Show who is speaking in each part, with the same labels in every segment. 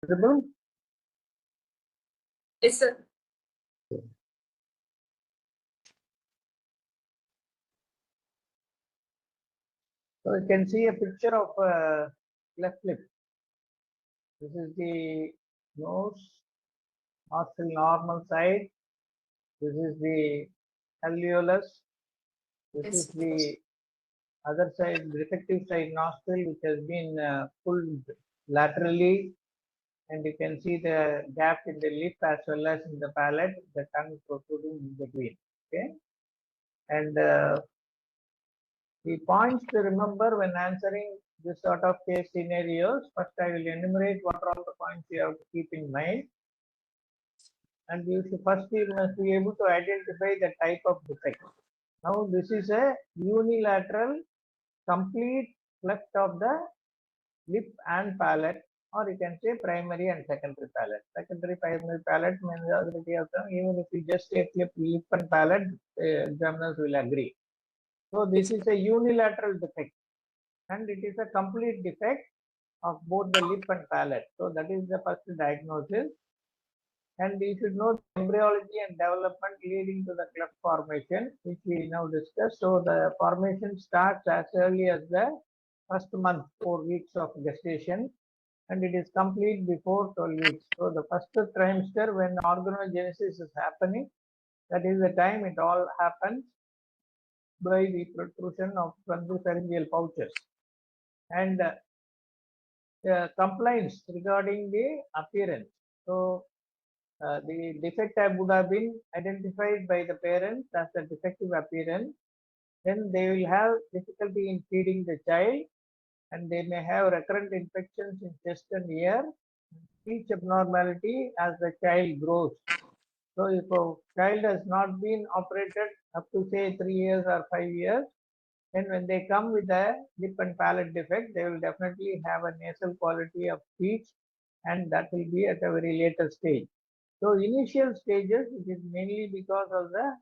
Speaker 1: Visible?
Speaker 2: Yes, sir.
Speaker 1: So you can see a picture of Cleftlip. This is the nose, nostril normal side. This is the alveolus. This
Speaker 2: Yes.
Speaker 1: is the other side, defective side nostril, which has been pulled laterally, and you can see the gap in the lip as well as in the palate, the tongue protruding in between. Okay, and the points to remember when answering this sort of case scenarios. First, I will enumerate what are all the points you have to keep in mind, and you must be able to identify the type of defect. Now, this is a unilateral complete cleft of the lip and palate, or you can say primary and secondary palate. Secondary, primary palate majority of them, even if you just say lip and palate, examiners will agree. So this is a unilateral defect, and it is a complete defect of both the lip and palate. So that is the first diagnosis. And you should know the embryology and development leading to the cleft formation, which we now discussed. So the formation starts as early as the first month, 4 weeks of gestation, and it is complete before 12 weeks. So the first trimester, when organogenesis is happening, that is the time it all happens by the protrusion of from the pharyngeal pouches. And complaints regarding the appearance. So the defect would have been identified by the parents as a defective appearance. Then they will have difficulty in feeding the child, and they may have recurrent infections in chest and ear, speech abnormality as the child grows. So if a child has not been operated up to say 3 years or 5 years, then when they come with a lip and palate defect, they will definitely have a nasal quality of speech, and that will be at a very later stage. So initial stages, it is mainly because of the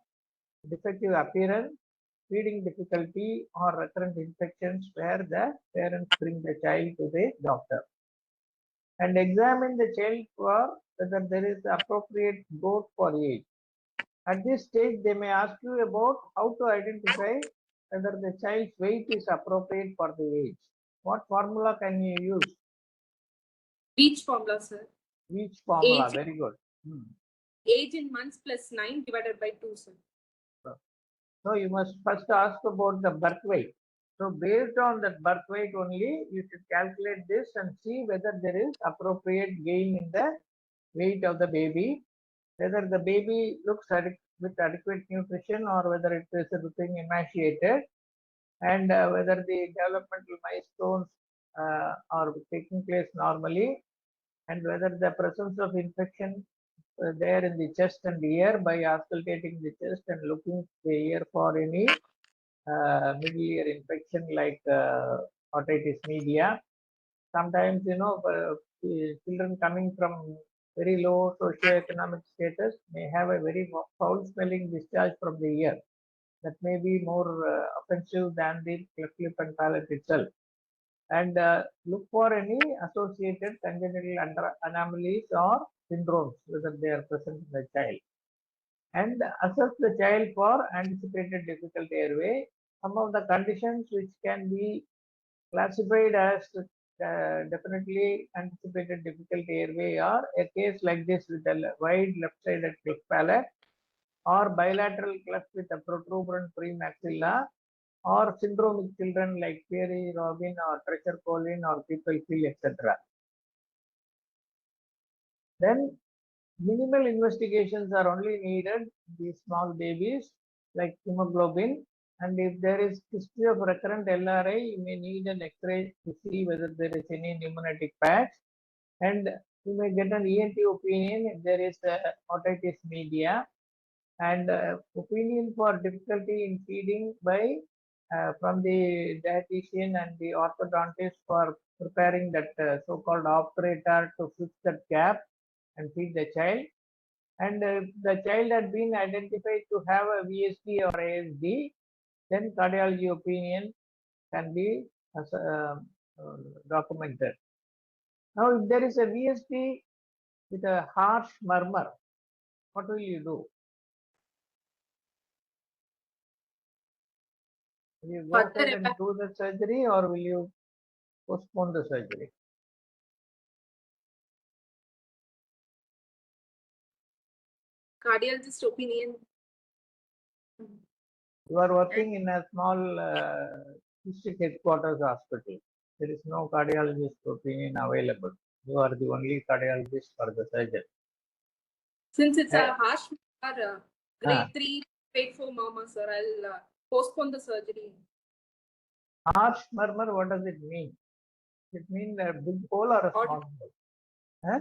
Speaker 1: defective appearance, feeding difficulty, or recurrent infections where the parents bring the child to the doctor and examine the child for whether there is appropriate growth for age. At this stage, they may ask you about how to identify whether the child's weight is appropriate for the age. What formula can you use?
Speaker 2: Which formula, sir?
Speaker 1: Which formula?
Speaker 2: Age.
Speaker 1: Very good.
Speaker 2: Age in months plus 9 divided by 2, sir.
Speaker 1: So you must first ask about the birth weight. So based on that birth weight only, you should calculate this and see whether there is appropriate gain in the weight of the baby, whether the baby looks with adequate nutrition or whether it is looking emaciated, and whether the developmental milestones are taking place normally, and whether the presence of infection there in the chest and ear by auscultating the chest and looking the ear for any middle ear infection like otitis media. Sometimes, children coming from very low socioeconomic status may have a very foul smelling discharge from the ear that may be more offensive than the cleft lip and palate itself. And look for any associated congenital anomalies or syndromes, whether they are present in the child. And assess the child for anticipated difficult airway. Some of the conditions which can be classified as definitely anticipated difficult airway are a case like this with a wide left-sided cleft palate, or bilateral cleft with a protuberant premaxilla, or syndromic children like Peary, Robin, or Treacher Collin, or people feel, etc. Then minimal investigations are only needed in these small babies like hemoglobin, and if there is history of recurrent LRI, you may need an X-ray to see whether there is any pneumonatic patch, and you may get an ENT opinion if there is otitis media, and opinion for difficulty in feeding by from the dietitian and the orthodontist for preparing that so-called operator to fix that gap and feed the child. And the child had been identified to have a VSD or ASD, then cardiology opinion can be documented. Now, if there is a VSD with a harsh murmur, what will you do? Will you go
Speaker 2: Further
Speaker 1: ahead and do the surgery, or will you postpone the surgery?
Speaker 2: cardiologist opinion.
Speaker 1: You are working in a small district headquarters hospital. There is no cardiologist opinion available. You are the only cardiologist for the surgeon.
Speaker 2: Since it's
Speaker 1: Eh,
Speaker 2: a harsh grade 3 paid for mama, sir, I'll postpone the surgery.
Speaker 1: Harsh murmur, what does it mean? It means a big hole or a small hole? Eh?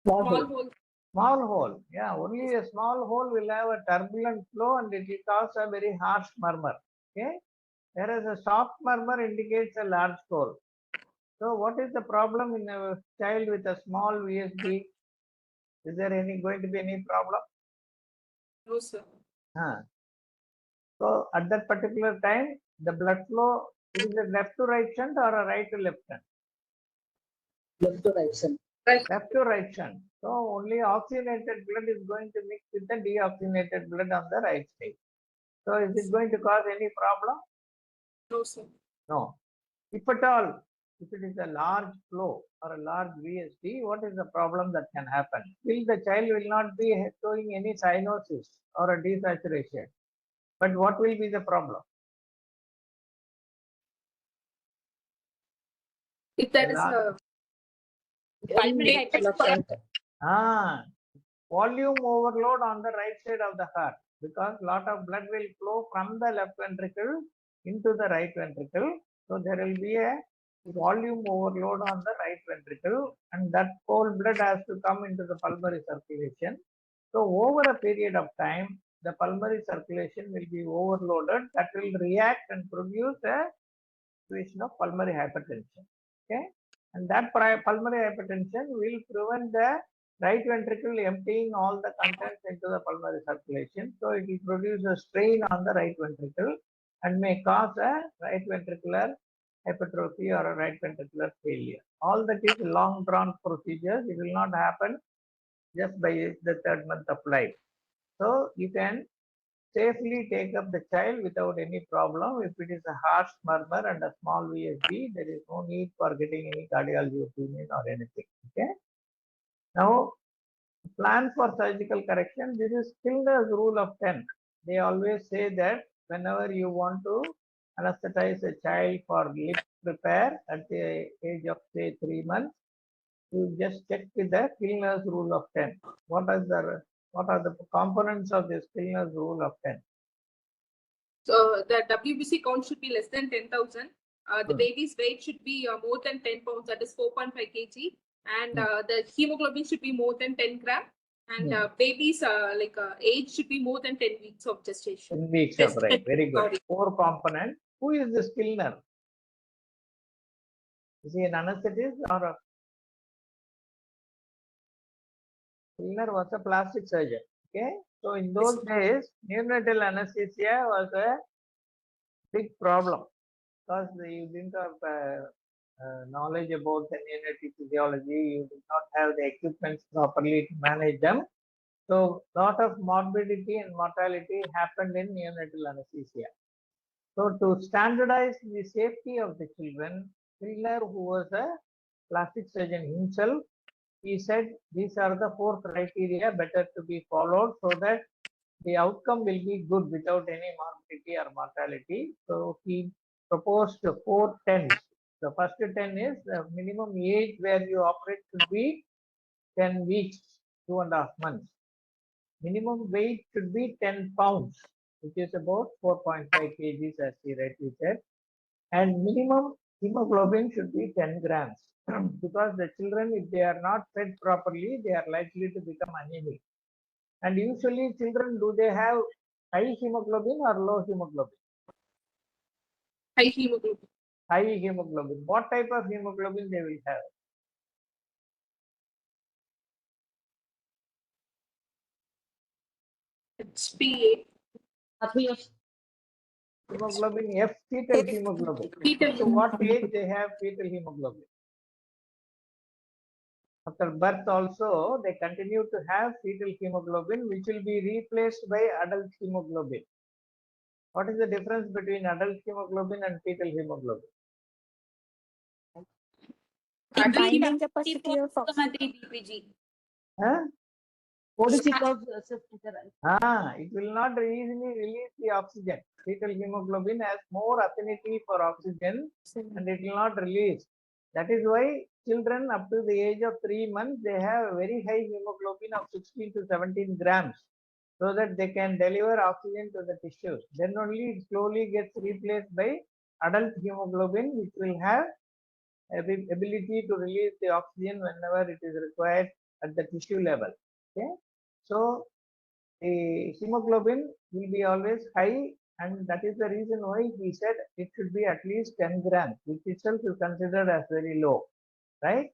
Speaker 2: Small hole.
Speaker 1: Small hole. Yeah, only a small hole will have a turbulent flow and it will cause a very harsh murmur. Okay. Whereas a soft murmur indicates a large hole. So what is the problem in a child with a small VSD? Is there going to be any problem?
Speaker 2: No, sir.
Speaker 1: So at that particular time, the blood flow, it is a left to right shunt or a right to left shunt?
Speaker 3: Left to right shunt.
Speaker 1: Left to right shunt. So only oxygenated blood is going to mix with the deoxygenated blood on the right side. So is it going to cause any problem?
Speaker 2: No, sir.
Speaker 1: No. If at all, if it is a large flow or a large VSD, what is the problem that can happen? Still the child will not be showing any cyanosis or a desaturation. But what will be the problem?
Speaker 2: If that is a pulmonary hypertension,
Speaker 1: volume overload on the right side of the heart, because lot of blood will flow from the left ventricle into the right ventricle. So there will be a volume overload on the right ventricle, and that whole blood has to come into the pulmonary circulation. So over a period of time, the pulmonary circulation will be overloaded. That will react and produce a situation of pulmonary hypertension. Okay, and that pulmonary hypertension will prevent the right ventricle emptying all the contents into the pulmonary circulation. So it will produce a strain on the right ventricle and may cause a right ventricular hypertrophy or a right ventricular failure. All that is long drawn procedures. It will not happen just by the third month of life. So you can safely take up the child without any problem. If it is a harsh murmur and a small VSD, there is no need for getting any cardiology opinion or anything. Okay. Now, plan for surgical correction. This is Kilner's rule of 10. They always say that whenever you want to anesthetize a child for lip repair at the age of say 3 months, you just check with the Kilner's rule of 10. What are the components of this Kilner's rule of 10?
Speaker 2: So the WBC count should be less than 10,000. The baby's weight should be more than 10 pounds, that is 4.5 kg. And the hemoglobin should be more than 10 gram. And baby's age should be more than 10 weeks of gestation.
Speaker 1: 10 weeks of right. Very good. Sorry. 4 components. Who is this Kilner? Is he an anesthetist or a Kilner was a plastic surgeon? Okay. So in those days, neonatal anesthesia was a big problem because you didn't have knowledge about the neonatal physiology. You did not have the equipments properly to manage them. So lot of morbidity and mortality happened in neonatal anesthesia. So to standardize the safety of the children, Kilner, who was a plastic surgeon himself, he said these are the 4 criteria better to be followed so that the outcome will be good without any morbidity or mortality. So he proposed 4 10s. The first 10 is the minimum age where you operate should be 10 weeks, 2.5 months. Minimum weight should be 10 pounds, which is about 4.5 kgs as he rightly said. And minimum hemoglobin should be 10 grams because the children, if they are not fed properly, they are likely to become anemic. And usually children, do they have high hemoglobin or low hemoglobin?
Speaker 2: High hemoglobin.
Speaker 1: High hemoglobin. What type of hemoglobin they will have?
Speaker 2: It's P8.
Speaker 1: Hemoglobin F, fetal hemoglobin.
Speaker 2: Fetal.
Speaker 1: So what age they have fetal hemoglobin? After birth also, they continue to have fetal hemoglobin, which will be replaced by adult hemoglobin. What is the difference between adult hemoglobin and fetal hemoglobin?
Speaker 4: The
Speaker 2: Adult
Speaker 4: binding
Speaker 2: capacity
Speaker 4: capacity of
Speaker 2: for
Speaker 4: oxygen.
Speaker 2: 2 DPG.
Speaker 1: Huh?
Speaker 3: What is the cause, Sister?
Speaker 1: It will not easily release the oxygen. Fetal hemoglobin has more affinity for oxygen and it will not release. That is why children up to the age of 3 months, they have a very high hemoglobin of 16 to 17 grams so that they can deliver oxygen to the tissues. Then only it slowly gets replaced by adult hemoglobin, which will have ability to release the oxygen whenever it is required at the tissue level. Okay, so the hemoglobin will be always high, and that is the reason why he said it should be at least 10 grams, which itself is considered as very low, right?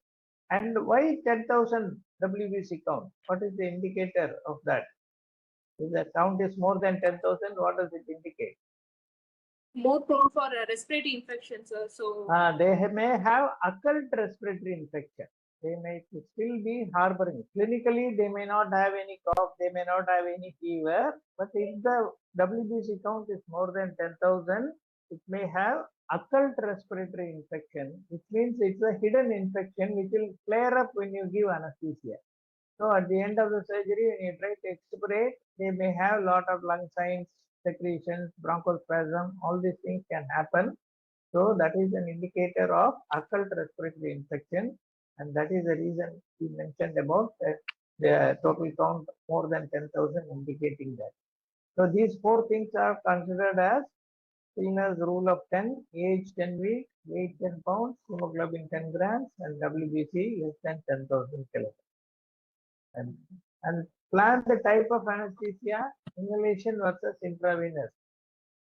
Speaker 1: And why 10,000 WBC count? What is the indicator of that? If the count is more than 10,000, what does it indicate?
Speaker 2: More prone for respiratory infections. So
Speaker 1: They may have occult respiratory infection. They may still be harboring. Clinically, they may not have any cough, they may not have any fever, but if the WBC count is more than 10,000, it may have occult respiratory infection, which means it's a hidden infection which will flare up when you give anesthesia. So at the end of the surgery, when you try to expirate, they may have a lot of lung signs, secretions, bronchospasm, all these things can happen. So that is an indicator of occult respiratory infection, and that is the reason we mentioned about the total count more than 10,000 indicating that. So these four things are considered as Skinner's rule of 10, age 10 weeks, weight 10 pounds, hemoglobin 10 grams, and WBC less than 10,000 kilograms. And plan the type of anesthesia, inhalation versus intravenous,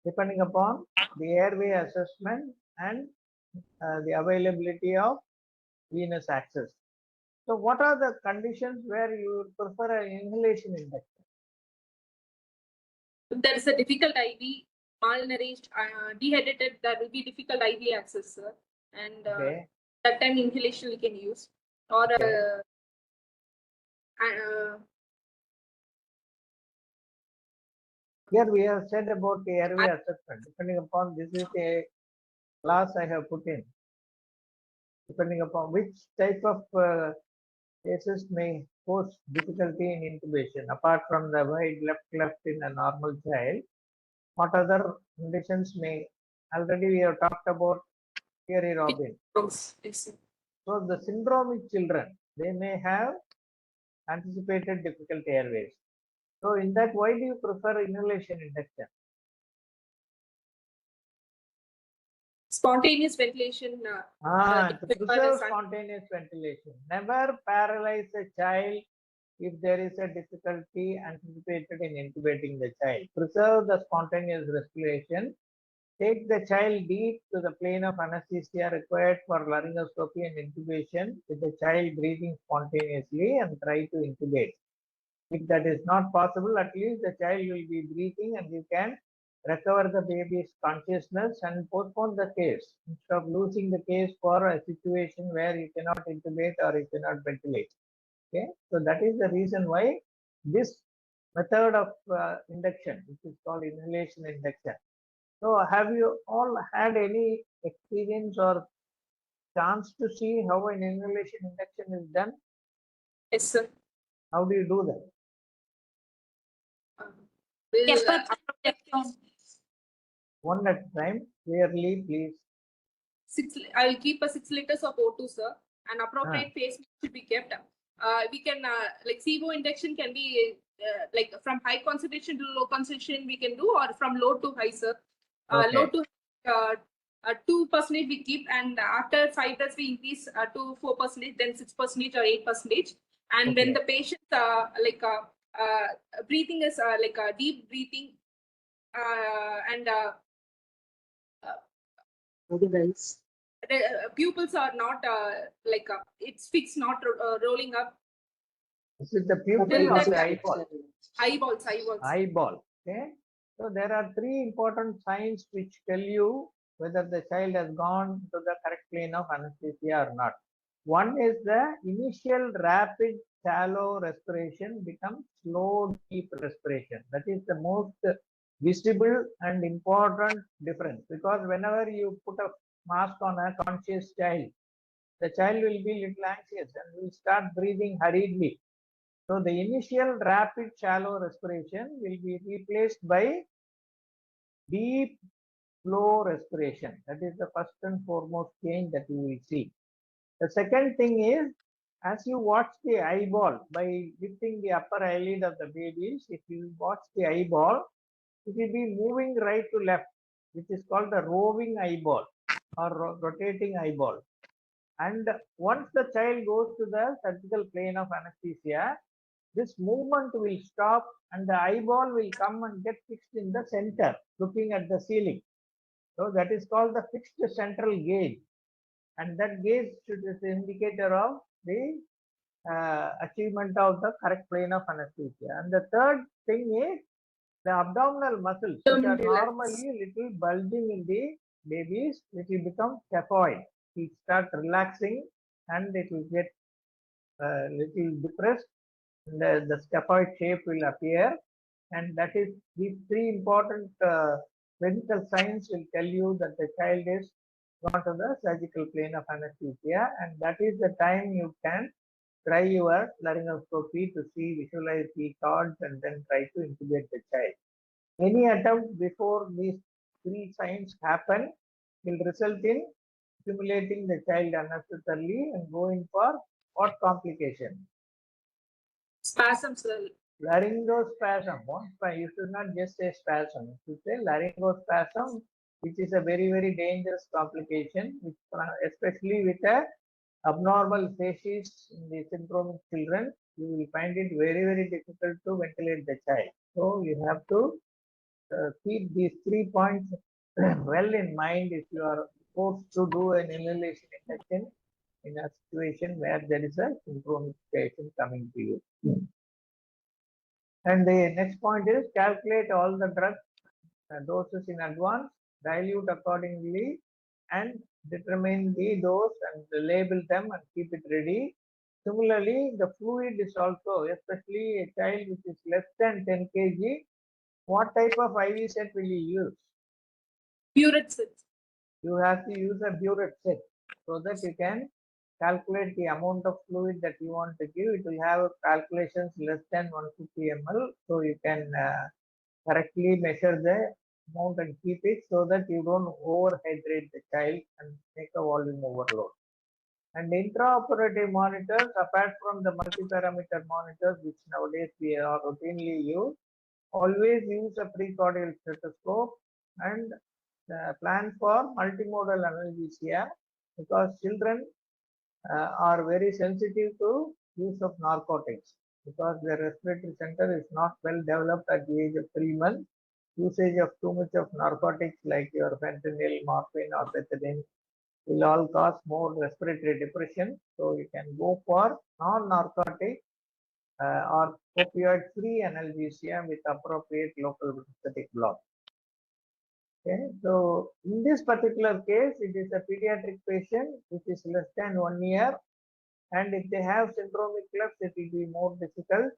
Speaker 1: depending upon the airway assessment and the availability of venous access. So what are the conditions where you would prefer an inhalation induction?
Speaker 2: if there is a difficult IV, malnourished, dehydrated, there will be difficult IV access, sir. And
Speaker 1: Okay.
Speaker 2: that time inhalation we can use. Or
Speaker 1: Okay. Here we have said about the airway assessment. Depending upon, this is a class I have put in. Depending upon which type of cases may pose difficulty in intubation, apart from the wide left cleft in a normal child, what other conditions may, already we have talked about Thierry Robin.
Speaker 2: Yes.
Speaker 1: So the syndromic children, they may have anticipated difficult airways. So in that, why do you prefer inhalation induction?
Speaker 2: Spontaneous ventilation.
Speaker 1: To preserve spontaneous ventilation. Never paralyze a child if there is a difficulty anticipated in intubating the child. Preserve the spontaneous respiration. Take the child deep to the plane of anesthesia required for laryngoscopy and intubation with the child breathing spontaneously and try to intubate. If that is not possible, at least the child will be breathing and you can recover the baby's consciousness and postpone the case instead of losing the case for a situation where you cannot intubate or you cannot ventilate. Okay, so that is the reason why this method of induction, which is called inhalation induction. So have you all had any experience or chance to see how an inhalation induction is done?
Speaker 2: Yes, sir.
Speaker 1: How do you do that? One at a time, clearly, please.
Speaker 2: I will keep a 6 liters of O2, sir. An appropriate phase should be kept. We can like SIBO induction can be like from high concentration to low concentration we can do, or from low to high, sir. Low to 2% we keep, and after 5 breaths we increase to 4%, then 6% or 8%. And when the patient breathing is like a deep breathing and pupils are not it's fixed, not rolling up.
Speaker 1: Is it the pupil or the eyeball?
Speaker 2: Eyeballs.
Speaker 1: Eyeball. Okay. So there are three important signs which tell you whether the child has gone to the correct plane of anesthesia or not. One is the initial rapid shallow respiration becomes slow deep respiration. That is the most visible and important difference, because whenever you put a mask on a conscious child, the child will be little anxious and will start breathing hurriedly. So the initial rapid shallow respiration will be replaced by deep slow respiration. That is the first and foremost change that you will see. The second thing is, as you watch the eyeball, by lifting the upper eyelid of the babies, if you watch the eyeball, it will be moving right to left, which is called the roving eyeball or rotating eyeball. And once the child goes to the surgical plane of anesthesia, this movement will stop and the eyeball will come and get fixed in the center, looking at the ceiling. So that is called the fixed central gaze. And that gaze should is the indicator of the achievement of the correct plane of anesthesia. And the third thing is the abdominal muscles, which are normally little bulging in the babies, it will become scaphoid. It start relaxing and it will get little depressed. The scaphoid shape will appear, and that is these three important clinical signs will tell you that the child is gone to the surgical plane of anesthesia, and that is the time you can try your laryngoscopy to see, visualize the cards, and then try to intubate the child. Any attempt before these three signs happen will result in stimulating the child unnecessarily and going for what complication?
Speaker 2: Spasm, sir.
Speaker 1: Laryngospasm. You should not just say spasm. You should say laryngospasm, which is a very, very dangerous complication, which, especially with a abnormal facies in the syndromic children, you will find it very, very difficult to ventilate the child. So you have to keep these 3 points well in mind if you are forced to do an inhalation injection in a situation where there is a syndromic patient coming to you. And the next point is calculate all the drug doses in advance, dilute accordingly, and determine the dose and label them and keep it ready. Similarly, the fluid is also, especially a child which is less than 10 kg, what type of IV set will you use?
Speaker 2: Burette set.
Speaker 1: You have to use a burette set so that you can calculate the amount of fluid that you want to give. It will have calculations less than 150 ml, so you can correctly measure the amount and keep it so that you don't overhydrate the child and make a volume overload. And intraoperative monitors, apart from the multi-parameter monitors, which nowadays we are routinely use, always use a precordial stethoscope and plan for multimodal analgesia, because children are very sensitive to use of narcotics, because their respiratory center is not well developed at the age of 3 months. Usage of too much of narcotics like your fentanyl, morphine or methadone will all cause more respiratory depression. So you can go for non-narcotic or opioid-free analgesia with appropriate local anesthetic block. Okay, so in this particular case, it is a pediatric patient which is less than 1 year, and if they have syndromic cleft, it will be more difficult.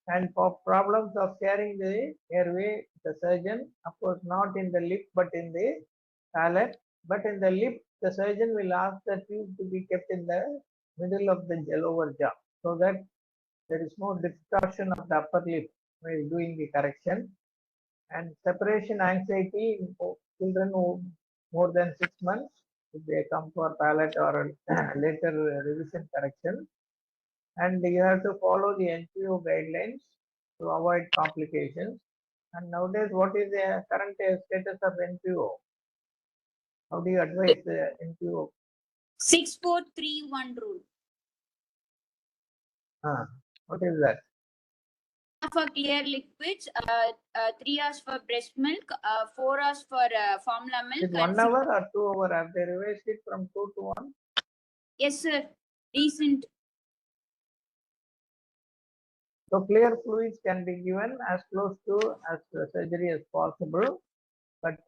Speaker 1: And for problems of sharing the airway, the surgeon, of course, not in the lip but in the palate, but in the lip, the surgeon will ask the tube to be kept in the middle of the lower jaw, so that there is no distortion of the upper lip while doing the correction. And separation anxiety in children who more than 6 months, if they come for palate or later revision correction. And you have to follow the NPO guidelines to avoid complications. And nowadays, what is the current status of NPO? How do you advise the NPO?
Speaker 4: 6431 rule.
Speaker 1: What is that?
Speaker 4: For clear liquids, 3 hours for breast milk, 4 hours for formula milk.
Speaker 1: Is it 1 hour or 2 hours? Have they revised it from 2 to 1?
Speaker 4: Yes, sir. Recent.
Speaker 1: So clear fluids can be given as close to as surgery as possible, but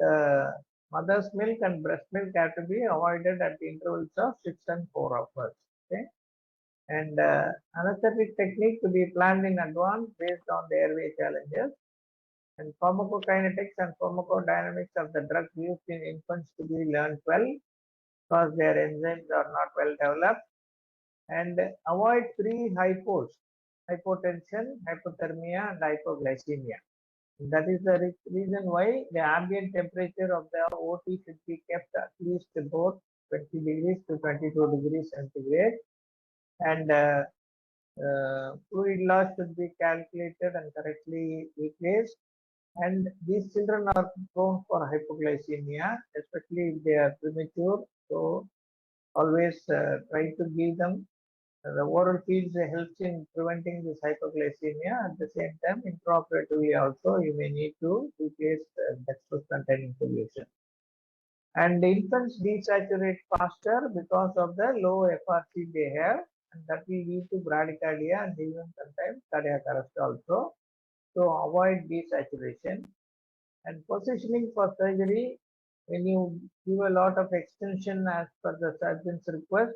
Speaker 1: mother's milk and breast milk have to be avoided at the intervals of 6 and 4 hours. Okay. And anesthetic technique to be planned in advance based on the airway challenges. And pharmacokinetics and pharmacodynamics of the drugs used in infants to be learned well because their enzymes are not well developed. And avoid three hypos: hypotension, hypothermia, and hypoglycemia. That is the reason why the ambient temperature of the OT should be kept at least about 20 degrees to 22 degrees centigrade. And fluid loss should be calculated and correctly replaced. And these children are prone for hypoglycemia, especially if they are premature. So always try to give them the oral feeds helps in preventing this hypoglycemia. At the same time, intraoperatively also you may need to replace dextrose containing solution. And the infants desaturate faster because of the low FRC they have, and that will lead to bradycardia and even sometimes cardiac arrest also. So avoid desaturation. And positioning for surgery, when you give a lot of extension as per the surgeon's request,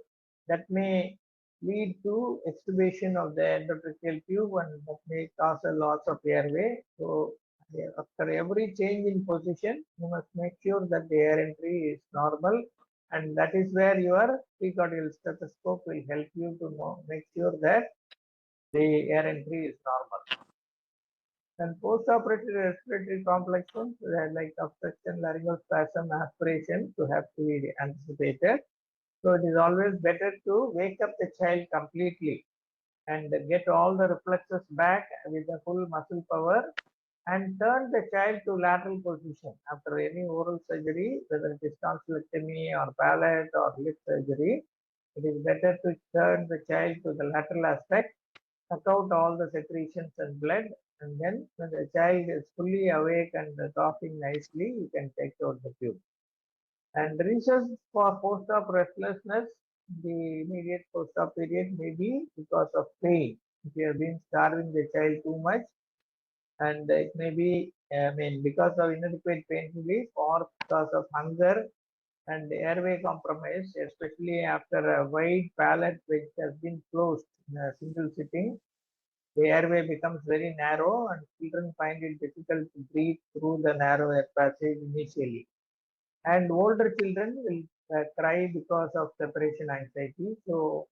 Speaker 1: that may lead to extubation of the endotracheal tube and that may cause a loss of airway. So after every change in position, you must make sure that the air entry is normal, and that is where your precordial stethoscope will help you to make sure that the air entry is normal. And post-operative respiratory complexes like obstruction, laryngospasm, aspiration to have to be anticipated. So it is always better to wake up the child completely and get all the reflexes back with the full muscle power and turn the child to lateral position after any oral surgery, whether it is tonsillectomy or palate or lip surgery. It is better to turn the child to the lateral aspect, suck out all the secretions and blood, and then when the child is fully awake and coughing nicely, you can take out the tube. And reasons for post-op restlessness, the immediate post-op period may be because of pain. If you have been starving the child too much, and it may be, because of inadequate pain relief or because of hunger and airway compromise, especially after a wide palate which has been closed in a single sitting. The airway becomes very narrow and children find it difficult to breathe through the narrow air passage initially. And older children will cry because of separation anxiety. So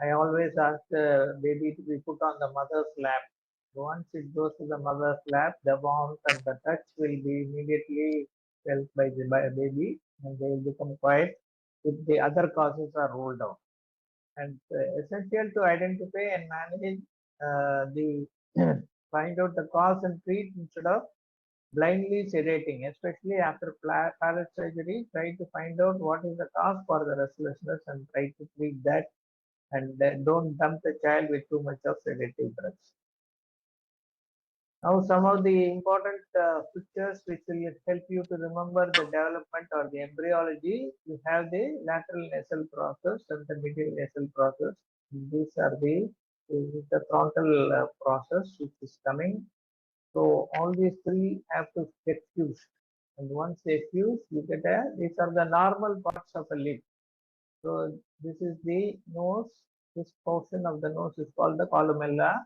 Speaker 1: I always ask the baby to be put on the mother's lap. Once it goes to the mother's lap, the warmth and the touch will be immediately felt by the baby, and they will become quiet if the other causes are ruled out. And essential to identify and manage the find out the cause and treat instead of blindly sedating, especially after palate surgery. Try to find out what is the cause for the restlessness and try to treat that, and don't dump the child with too much of sedative drugs. Now, some of the important pictures which will help you to remember the development or the embryology. You have the lateral nasal process and the medial nasal process. These are this is the frontal process which is coming. So all these three have to get fused, and once they fuse, you get these are the normal parts of a lip. So this is the nose. This portion of the nose is called the columella.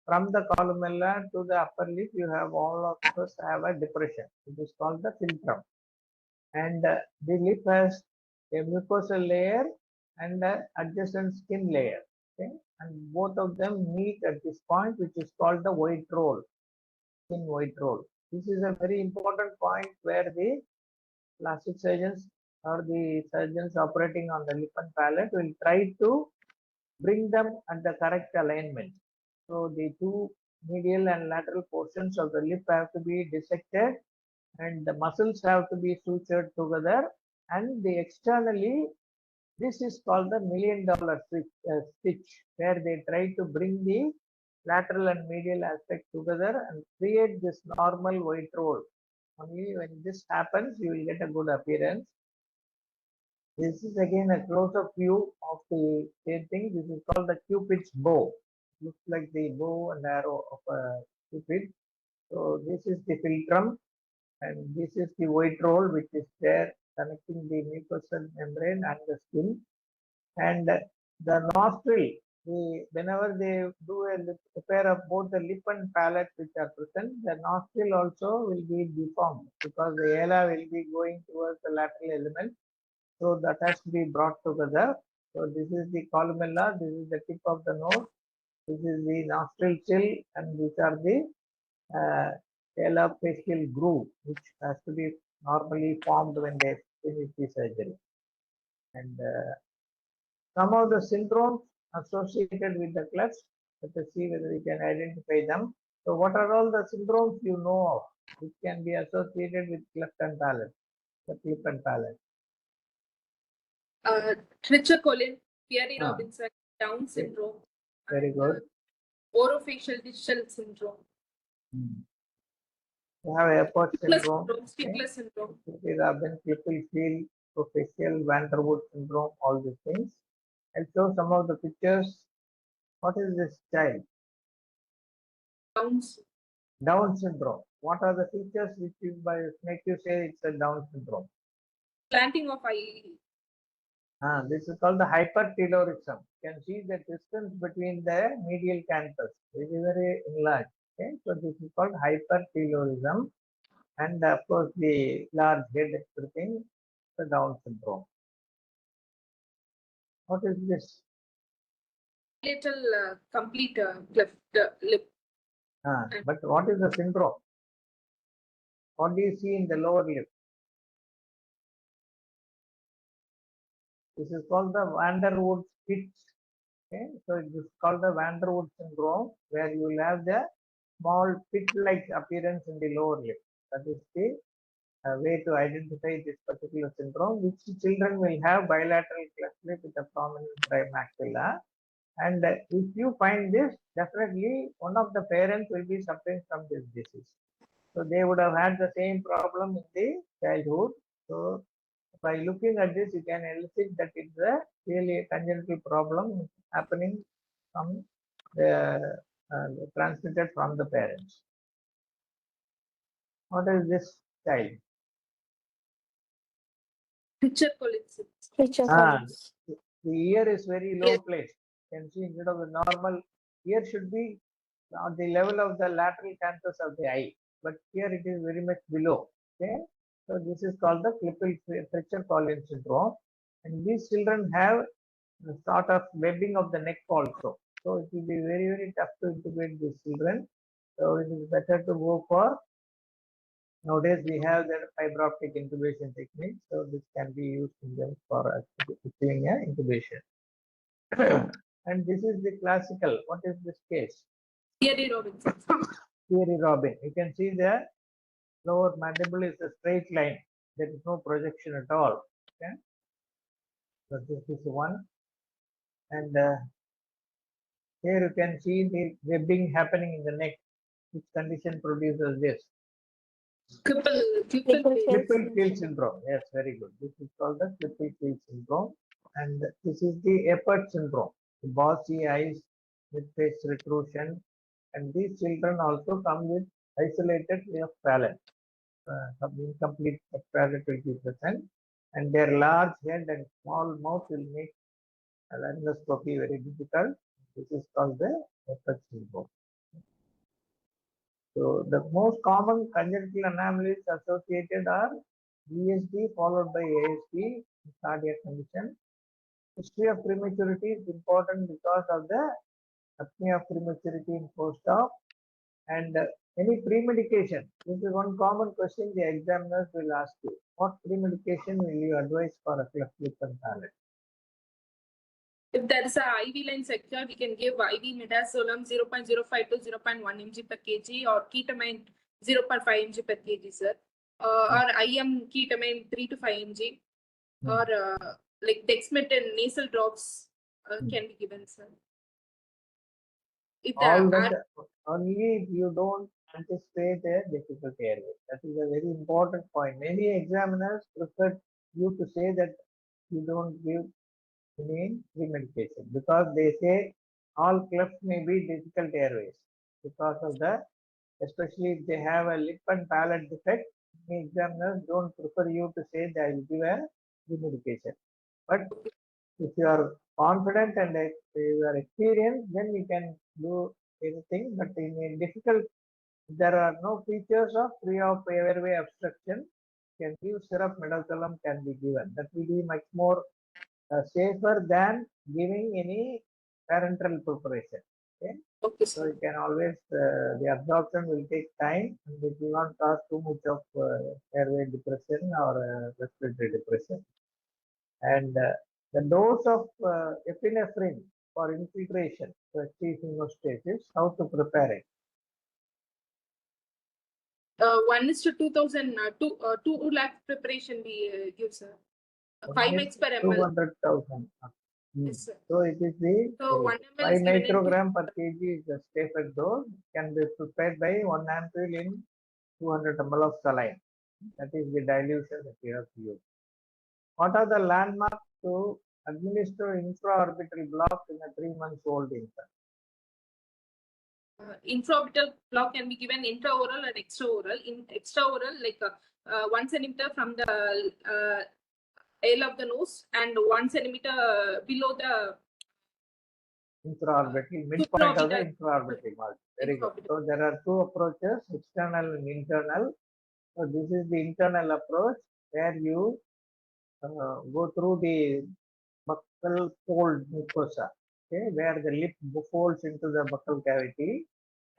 Speaker 1: From the columella to the upper lip, you have all of us have a depression. It is called the philtrum. And the lip has a mucosal layer and adjacent skin layer. Okay? And both of them meet at this point, which is called the white roll, thin white roll. This is a very important point where the plastic surgeons or the surgeons operating on the lip and palate will try to bring them at the correct alignment. So the two medial and lateral portions of the lip have to be dissected and the muscles have to be sutured together, and the externally this is called the $1,000,000 stitch, where they try to bring the lateral and medial aspect together and create this normal white roll. Only when this happens, you will get a good appearance. This is again a close-up view of the same thing. This is called the Cupid's bow. Looks like the bow and arrow of a Cupid. So this is the philtrum, and this is the white roll which is there connecting the mucosal membrane and the skin. And The nostril, whenever they do a repair of both the lip and palate which are present, the nostril also will be deformed because the ala will be going towards the lateral element. So that has to be brought together. So this is the columella, this is the tip of the nose, this is the nostril chill, and these are the alopecia groove, which has to be normally formed when they finish the surgery. And some of the syndromes associated with the clefts, let us see whether we can identify them. So what are all the syndromes you know of which can be associated with cleft and palate, the lip and palate?
Speaker 2: Trichocolin, Pierre
Speaker 1: Ah.
Speaker 2: Robinson, Down syndrome.
Speaker 1: Very
Speaker 2: and,
Speaker 1: good.
Speaker 2: Orofacial digital syndrome.
Speaker 1: You have Epert syndrome,
Speaker 2: Stickler syndrome.
Speaker 1: Robin, Klippel-Field, facial Vanderwood syndrome, all these things. I'll show some of the pictures. What is this child? Down syndrome. What are the features which you make you say it's a Down syndrome?
Speaker 2: Planting of eye.
Speaker 1: This is called the hypertelorism. You can see the distance between the medial canthus. It is very enlarged. Okay, so this is called hypertelorism, and of course the large head expressing the Down syndrome. What is this?
Speaker 2: Little complete cleft lip.
Speaker 1: But what is the syndrome? What do you see in the lower lip? This is called the Vanderwood pitch. Okay, so it is called the Vanderwood syndrome, where you will have the small pit-like appearance in the lower lip. That is the way to identify this particular syndrome, which children will have bilateral cleft lip with a prominent maxilla. And if you find this, definitely one of the parents will be suffering from this disease. So they would have had the same problem in the childhood. So by looking at this, you can elicit that it's a really a congenital problem happening from the transmitted from the parents. What is this child?
Speaker 2: Trichocolin.
Speaker 1: The ear is very low placed. You can see instead of the normal ear should be on the level of the lateral canthus of the eye, but here it is very much below. Okay, so this is called the Cleftlip syndrome, and these children have a sort of webbing of the neck also. So it will be very, very tough to intubate these children. So it is better to go for, nowadays we have the fiber optic intubation technique. So this can be used in them for doing an intubation. And this is the classical. What is this case?
Speaker 2: Thierry Robinson.
Speaker 1: Thierry Robin. You can see the lower mandible is a straight line. There is no projection at all. Okay. So this is one. And here you can see the webbing happening in the neck. Which condition produces this? Klippel-Field syndrome. Yes, very good. This is called the Klippel-Field syndrome. And this is the Epert syndrome. The bossy eyes with face retrusion. And these children also come with isolated of palate. Some incomplete palate will be present. And their large head and small mouth will make laryngoscopy very difficult. This is called the Epert syndrome. So the most common congenital anomalies associated are VSD followed by ASD, cardiac condition. History of prematurity is important because of the apnea of prematurity in post-op, and any premedication. This is one common question the examiners will ask you. What premedication will you advise for a cleft lip and palate?
Speaker 2: If there is a IV line sector, we can give IV midazolam 0.05 to 0.1 mg per kg or ketamine 0.5 mg per kg, sir. Or IM ketamine 3 to 5 mg. Or like dexmedetomidine nasal drops can be given, sir. If
Speaker 1: All that only if you don't anticipate a difficult airway. That is a very important point. Many examiners prefer you to say that you don't give any premedication because they say all clefts may be difficult airways because of the, especially if they have a lip and palate defect, many examiners don't prefer you to say that I will give a premedication. But if you are confident and you are experienced, then you can do anything. But in a difficult, there are no features of free of airway obstruction. Can give syrup, midazolam can be given. That will be much more safer than giving any parenteral preparation. Okay.
Speaker 2: Okay,
Speaker 1: So
Speaker 2: sir.
Speaker 1: you can always, the absorption will take time and it will not cause too much of airway depression or respiratory depression. And the dose of epinephrine for infiltration to achieve hemostasis, how to prepare it?
Speaker 2: 1:2000, 2 lakh preparation we give, sir. 5 mg per ml.
Speaker 1: 200,000.
Speaker 2: Yes, sir.
Speaker 1: So it is the
Speaker 2: So 1 ml
Speaker 1: 5
Speaker 2: is given in
Speaker 1: microgram per kg is the stated dose, can be prepared by 1 ampule in 200 ml of saline. That is the dilution that you have to use. What are the landmarks to administer infraorbital block in a 3-month-old infant?
Speaker 2: Infraorbital block can be given intraoral and extraoral. In extraoral, like 1 centimeter from the aisle of the nose and 1 centimeter below the
Speaker 1: Infraorbital, midpoint of the
Speaker 2: supraorbital.
Speaker 1: infraorbital margin. Very good.
Speaker 2: Infraorbital.
Speaker 1: So there are two approaches, external and internal. So this is the internal approach where you go through the buccal fold mucosa, okay, where the lip folds into the buccal cavity,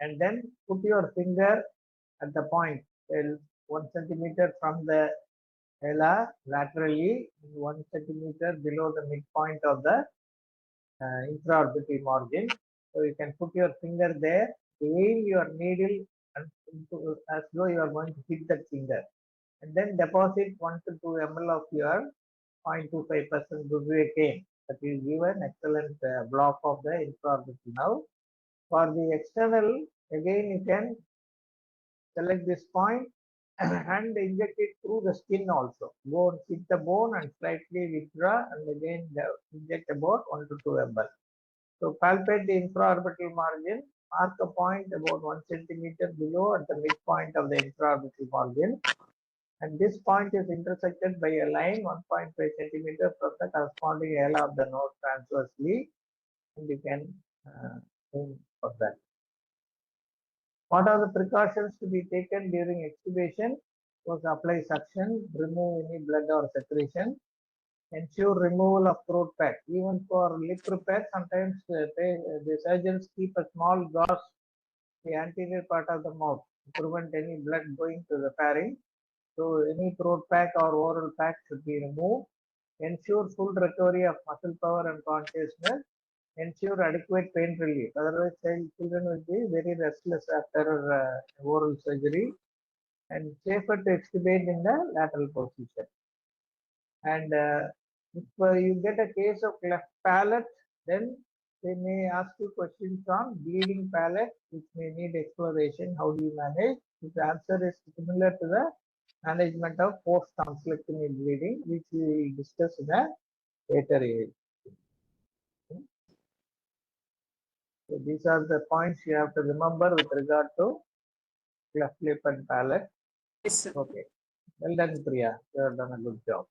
Speaker 1: and then put your finger at the point 1 centimeter from the ala laterally, 1 centimeter below the midpoint of the infraorbital margin. So you can put your finger there, aim your needle as though you are going to hit that finger, and then deposit 1 to 2 ml of your 0.25% bupivacaine. That will give an excellent block of the infraorbital nerve. For the external, again you can select this point and inject it through the skin also. Go and hit the bone and slightly withdraw and again inject about 1 to 2 ml. So palpate the infraorbital margin, mark a point about 1 centimeter below at the midpoint of the infraorbital margin. And this point is intersected by a line 1.5 centimeter from the corresponding ala of the nose transversely, and you can aim for that. What are the precautions to be taken during extubation? Was apply suction, remove any blood or secretion, ensure removal of throat pack. Even for lip repair, sometimes the surgeons keep a small gauze the anterior part of the mouth to prevent any blood going to the pharynx. So any throat pack or oral pack should be removed. Ensure full recovery of muscle power and consciousness. Ensure adequate pain relief. Otherwise, children will be very restless after oral surgery, and safer to extubate in the lateral position. And if you get a case of cleft palate, then they may ask you questions on bleeding palate, which may need exploration. How do you manage? The answer is similar to the management of post-tonsillectomy bleeding, which we will discuss in a later age. So these are the points you have to remember with regard to cleft lip and palate.
Speaker 2: Yes, sir.
Speaker 1: Okay. Well done, Priya. You have done a good job.